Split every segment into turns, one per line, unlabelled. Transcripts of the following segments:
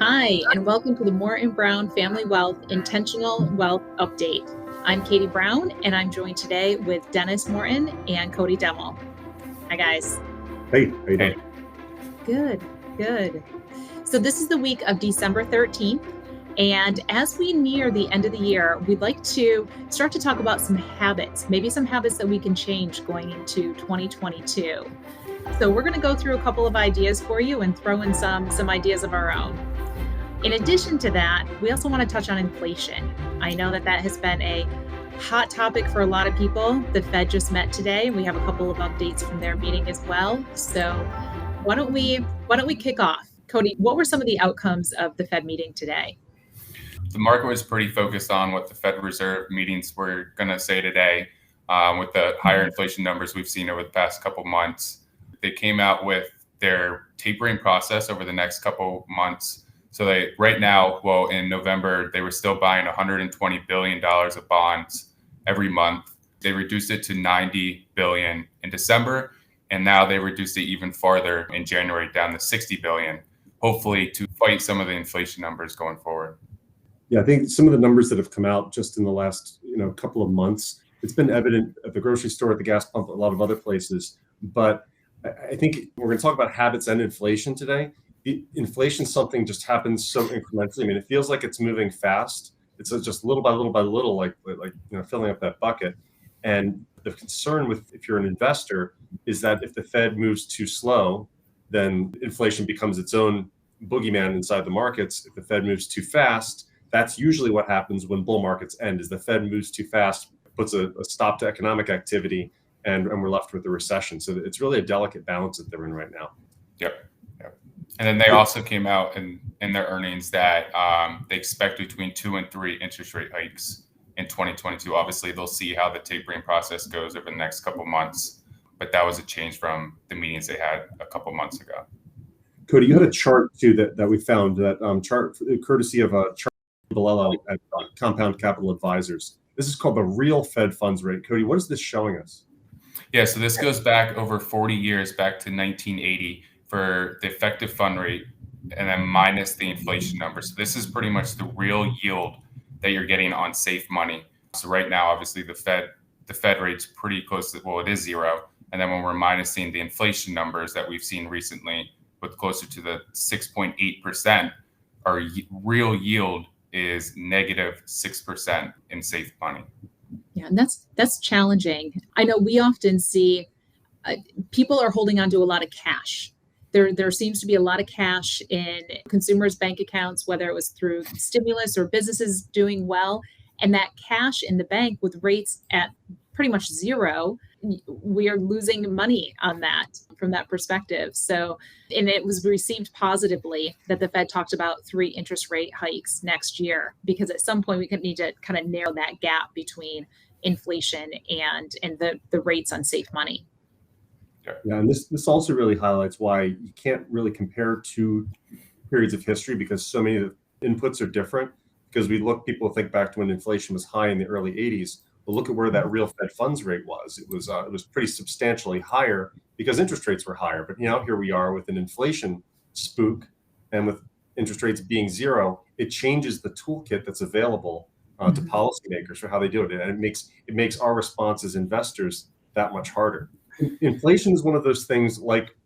Hi, and welcome to the Morton Brown Family Wealth Intentional Wealth Update. I'm Katie Brown, and I'm joined today with Dennis Morton and Cody Demmel. Hi, guys.
Hey, how you doing?
Good. So this is the week of December 13th, and as we near the end of the year, we'd like to start to talk about some habits, maybe some habits that we can change going into 2022. So we're going to go through a couple of ideas for you and throw in some ideas of our own. In addition to that, we also want to touch on inflation. I know that has been a hot topic for a lot of people. The Fed just met today. We have a couple of updates from their meeting as well. So why don't we kick off? Cody, what were some of the outcomes of the Fed meeting today?
The market was pretty focused on what the Fed Reserve meetings were going to say today with the higher inflation numbers we've seen over the past couple months. They came out with their tapering process over the next couple months. So right now, in November, they were still buying $120 billion of bonds every month. They reduced it to $90 billion in December, and now they reduced it even farther in January down to $60 billion, hopefully to fight some of the inflation numbers going forward.
Yeah, I think some of the numbers that have come out just in the last couple of months, it's been evident at the grocery store, at the gas pump, a lot of other places. But I think we're going to talk about habits and inflation today. Inflation, something just happens so incrementally. I mean, it feels like it's moving fast. It's just little by little by little, like filling up that bucket. And the concern if you're an investor is that if the Fed moves too slow, then inflation becomes its own boogeyman inside the markets. If the Fed moves too fast, that's usually what happens when bull markets end. Is the Fed moves too fast, puts a stop to economic activity, and we're left with a recession. So it's really a delicate balance that they're in right now.
Yep. And then they also came out in their earnings that they expect between 2 and 3 interest rate hikes in 2022. Obviously, they'll see how the tapering process goes over the next couple months. But that was a change from the meetings they had a couple months ago.
Cody, you had a chart too that we found, that chart courtesy of Charlie Bellello at Compound Capital Advisors. This is called the real Fed funds rate. Cody, what is this showing us?
Yeah, so this goes back over 40 years, back to 1980 for the effective fund rate, and then minus the inflation number. So this is pretty much the real yield that you're getting on safe money. So right now, obviously, the Fed rate's pretty close to, it is zero. And then when we're minusing the inflation numbers that we've seen recently, with closer to the 6.8%, our real yield is negative 6% in safe money.
Yeah, and that's challenging. I know we often see people are holding on to a lot of cash. There seems to be a lot of cash in consumers' bank accounts, whether it was through stimulus or businesses doing well. And that cash in the bank with rates at pretty much zero, we are losing money on that from that perspective. So, and it was received positively that the Fed talked about 3 interest rate hikes next year, because at some point we could need to kind of narrow that gap between inflation and the rates on safe money.
Yeah, and this also really highlights why you can't really compare two periods of history, because so many of the inputs are different. Because people think back to when inflation was high in the early 80s. But look at where that real Fed funds rate was. It was pretty substantially higher because interest rates were higher. But here we are with an inflation spook, and with interest rates being zero, it changes the toolkit that's available to policymakers for how they do it, and it makes our response as investors that much harder. Inflation is one of those things, like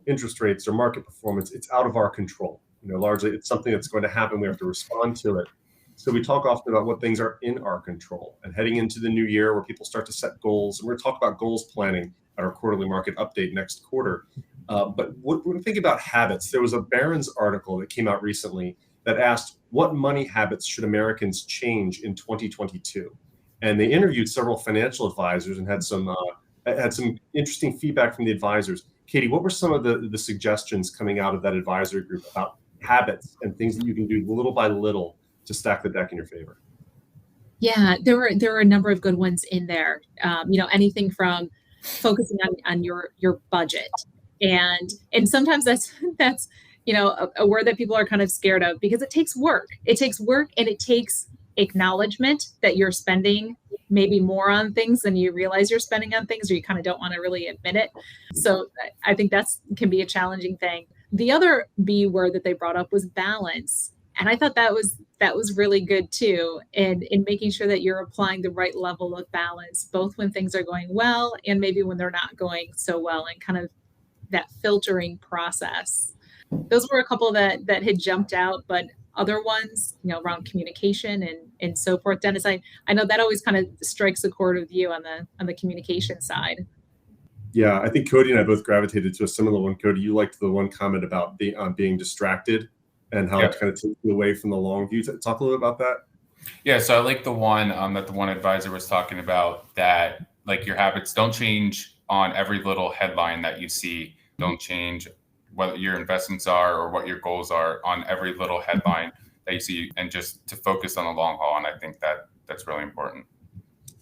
interest rates or market performance. It's out of our control. Largely, it's something that's going to happen. We have to respond to it. So we talk often about what things are in our control. And heading into the new year, where people start to set goals, and we're going to talk about goals planning at our quarterly market update next quarter. But when we think about habits, there was a Barron's article that came out recently that asked, what money habits should Americans change in 2022? And they interviewed several financial advisors and had some interesting feedback from the advisors. Katie, what were some of the suggestions coming out of that advisory group about habits and things that you can do little by little to stack the deck in your favor?
Yeah, there were a number of good ones in there. Anything from focusing on your budget, and sometimes that's a word that people are kind of scared of, because it takes work. It takes work, and it takes acknowledgement that you're spending maybe more on things than you realize you're spending on things, or you kind of don't want to really admit it. So I think can be a challenging thing. The other B word that they brought up was balance. And I thought that was really good too, and in making sure that you're applying the right level of balance, both when things are going well and maybe when they're not going so well, and kind of that filtering process. Those were a couple that had jumped out, but other ones, around communication and so forth. Dennis, I know that always kind of strikes a chord with you on the communication side.
Yeah, I think Cody and I both gravitated to a similar one. Cody, you liked the one comment about being distracted and how it kind of takes you away from the long view. Talk a little bit about that.
Yeah, so I like the one that the one advisor was talking about, that like your habits don't change on every little headline that you see. Don't change what your investments are or what your goals are on every little headline that you see, and just to focus on the long haul. And I think that's really important.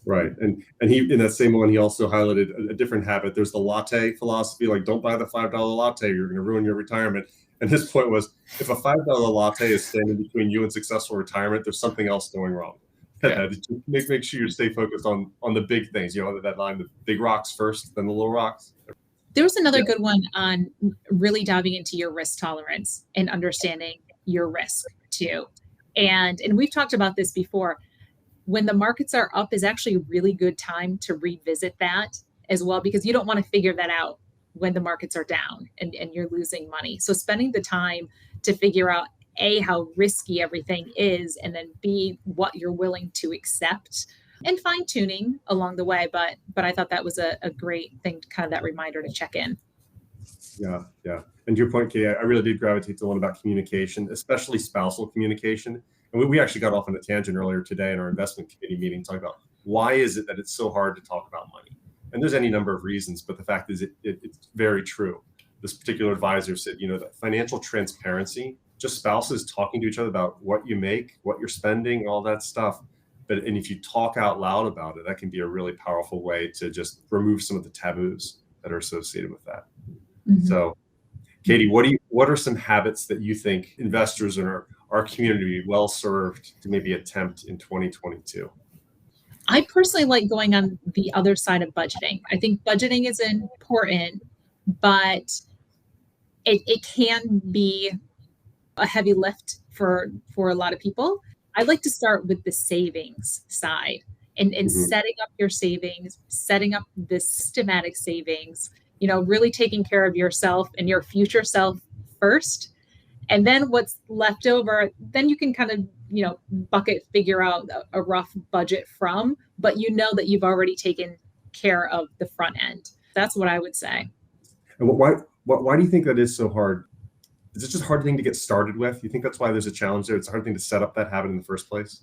Right. And he, in that same one, he also highlighted a different habit. There's the latte philosophy, like don't buy the $5 latte, you're going to ruin your retirement. And his point was, if a $5 latte is standing between you and successful retirement, there's something else going wrong. Yeah. Make sure you stay focused on the big things, that line, the big rocks first, then the little rocks.
There was another good one on really diving into your risk tolerance and understanding your risk too. And we've talked about this before. When the markets are up is actually a really good time to revisit that as well, because you don't want to figure that out when the markets are down and you're losing money. So spending the time to figure out A, how risky everything is, and then B, what you're willing to accept, and fine tuning along the way. But I thought that was a great thing, kind of that reminder to check in.
Yeah. And to your point, Kay, I really did gravitate to the one about communication, especially spousal communication. And we actually got off on a tangent earlier today in our investment committee meeting, talking about why is it that it's so hard to talk about money? And there's any number of reasons, but the fact is it's very true. This particular advisor said, that financial transparency, just spouses talking to each other about what you make, what you're spending, all that stuff. And if you talk out loud about it, that can be a really powerful way to just remove some of the taboos that are associated with that. Mm-hmm. So, Katie, what are some habits that you think investors in our community well served to maybe attempt in 2022?
I personally like going on the other side of budgeting. I think budgeting is important, but it can be a heavy lift for a lot of people. I'd like to start with the savings side and mm-hmm. setting up your savings, setting up this systematic savings, really taking care of yourself and your future self first. And then what's left over, then you can kind of, figure out a rough budget from, but that you've already taken care of the front end. That's what I would say.
And why do you think that is so hard? Is it just a hard thing to get started with? You think that's why there's a challenge there? It's a hard thing to set up that habit in the first place?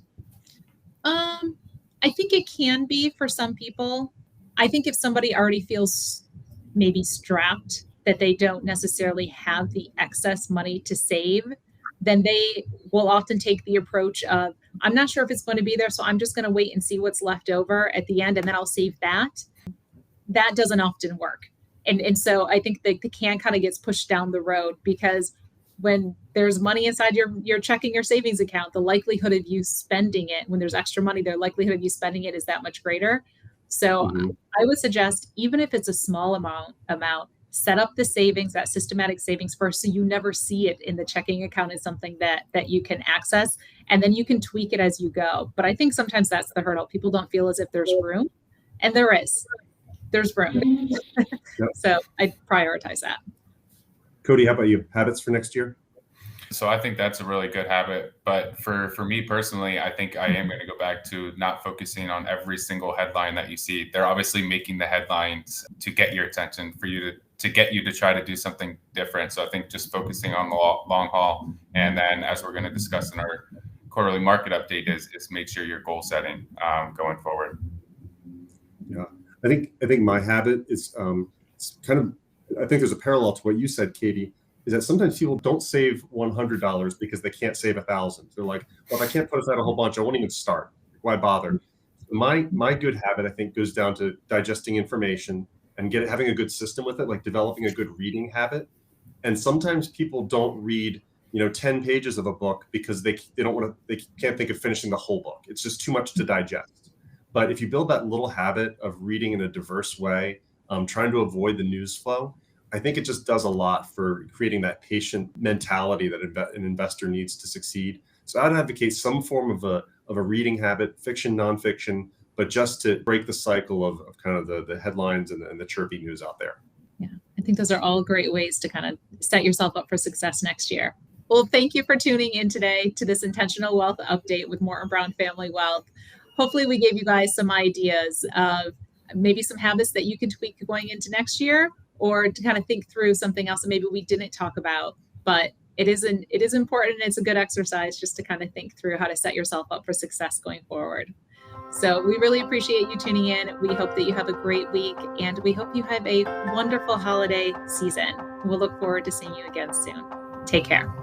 I think it can be for some people. I think if somebody already feels maybe strapped, that they don't necessarily have the excess money to save, then they will often take the approach of, I'm not sure if it's going to be there, so I'm just going to wait and see what's left over at the end, and then I'll save that. That doesn't often work. And so I think the can kind of gets pushed down the road, because when there's money inside your checking or savings account, the likelihood of you spending it, when there's extra money, the likelihood of you spending it is that much greater. So mm-hmm. I would suggest, even if it's a small amount, set up the savings, that systematic savings first, so you never see it in the checking account as something that you can access, and then you can tweak it as you go. But I think sometimes that's the hurdle. People don't feel as if there's room, and there is. There's room. Yep. So I prioritize that.
Cody, how about you? Habits for next year?
So I think that's a really good habit. But for me personally, I think I am going to go back to not focusing on every single headline that you see. They're obviously making the headlines to get your attention, for you to get you to try to do something different. So I think just focusing on the long haul. And then, as we're going to discuss in our quarterly market update, is make sure you're goal setting going forward.
Yeah, I think my habit is it's kind of, I think there's a parallel to what you said, Katie, is that sometimes people don't save $100 because they can't save 1,000. They're like, well, if I can't put aside a whole bunch, I won't even start. Why bother? My good habit, I think, goes down to digesting information and having a good system with it, like developing a good reading habit. And sometimes people don't read, 10 pages of a book because they can't think of finishing the whole book. It's just too much to digest. But if you build that little habit of reading in a diverse way, trying to avoid the news flow, I think it just does a lot for creating that patient mentality that an investor needs to succeed. So I'd advocate some form of a reading habit, fiction, nonfiction, but just to break the cycle of kind of the headlines and the chirpy news out there.
Yeah, I think those are all great ways to kind of set yourself up for success next year. Well, thank you for tuning in today to this Intentional Wealth Update with Morton Brown Family Wealth. Hopefully we gave you guys some ideas of maybe some habits that you can tweak going into next year, or to kind of think through something else that maybe we didn't talk about. But it is important. It's a good exercise just to kind of think through how to set yourself up for success going forward. So we really appreciate you tuning in. We hope that you have a great week, and we hope you have a wonderful holiday season. We'll look forward to seeing you again soon. Take care.